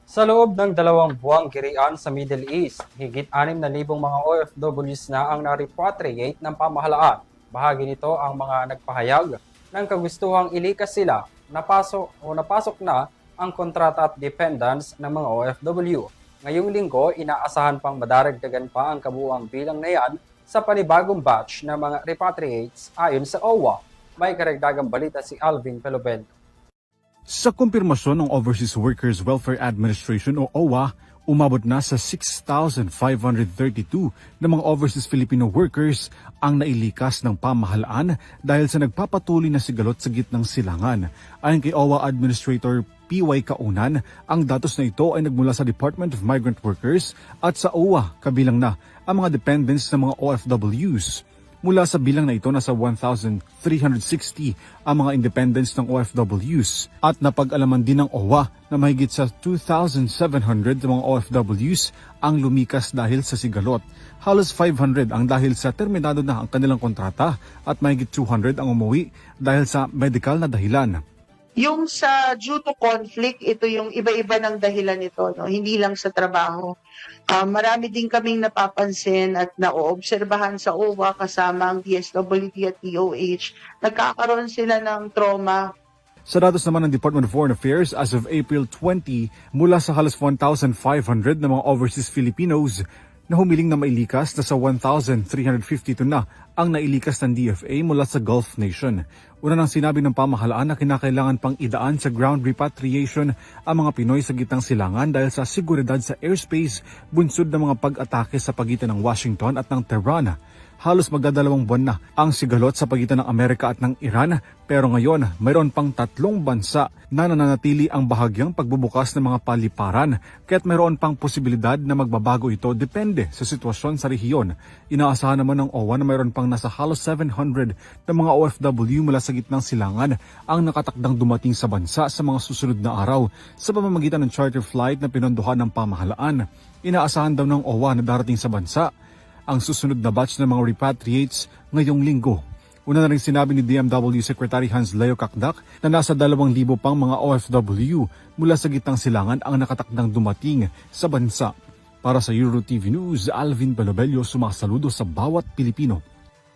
Sa loob ng 2 buwang girian sa Middle East, higit 6,000 mga OFWs na ang na-repatriate ng pamahalaan. Bahagi nito ang mga nagpahayag ng kagustuhang ilikas sila. Napasok na ang kontrata at dependents ng mga OFW. Ngayong linggo, inaasahan pang madaragdagan pa ang kabuuang bilang na yan sa panibagong batch ng mga repatriates ayon sa OWA. May karagdagang balita si Alvin Pelobel. Sa kumpirmasyon ng Overseas Workers Welfare Administration o OWA, umabot na sa 6,532 na mga overseas Filipino workers ang nailikas ng pamahalaan dahil sa nagpapatuloy na sigalot sa gitnang silangan. Ayon kay OWA Administrator PY Kaunan, ang datos na ito ay nagmula sa Department of Migrant Workers at sa OWA kabilang na ang mga dependents ng mga OFWs. Mula sa bilang na ito, nasa 1,360 ang mga independents ng OFWs at napag-alaman din ng OWA na mahigit sa 2,700 mga OFWs ang lumikas dahil sa sigalot. Halos 500 ang dahil sa terminado na ang kanilang kontrata at mahigit 200 ang umuwi dahil sa medical na dahilan. Yung sa due to conflict, ito yung iba-iba ng dahilan nito, no? Hindi lang sa trabaho. Marami din kaming napapansin at naoobserbahan sa OWA kasama ang DSWD at DOH. Nagkakaroon sila ng trauma. Sa datos naman ng Department of Foreign Affairs, as of April 20, mula sa halos 1,500 na mga overseas Filipinos na humiling na mailikas, na sa 1,352 na ang nailikas ng DFA mula sa Gulf Nation. Una nang sinabi ng pamahalaan na kinakailangan pang idaan sa ground repatriation ang mga Pinoy sa gitnang silangan dahil sa seguridad sa airspace bunsod ng mga pag-atake sa pagitan ng Washington at ng Tehran. Halos magdadalawang buwan na ang sigalot sa pagitan ng Amerika at ng Iran, pero ngayon mayroon pang 3 bansa na nananatili ang bahagyang pagbubukas ng mga paliparan, kaya't mayroon pang posibilidad na magbabago ito depende sa sitwasyon sa rehiyon. Inaasahan naman ng OWA na mayroon pang nasa halos 700 na mga OFW mula sa gitnang silangan ang nakatakdang dumating sa bansa sa mga susunod na araw sa pamamagitan ng charter flight na pinondohan ng pamahalaan. Inaasahan daw ng OWA na darating sa bansa ang susunod na batch ng mga repatriates ngayong linggo. Una na rin sinabi ni DMW Secretary Hans Leo Kakdak na nasa 2,000 pang mga OFW mula sa gitnang silangan ang nakatakdang dumating sa bansa. Para sa EuroTV News, Alvin Pelobelio, sumasaludo sa bawat Pilipino.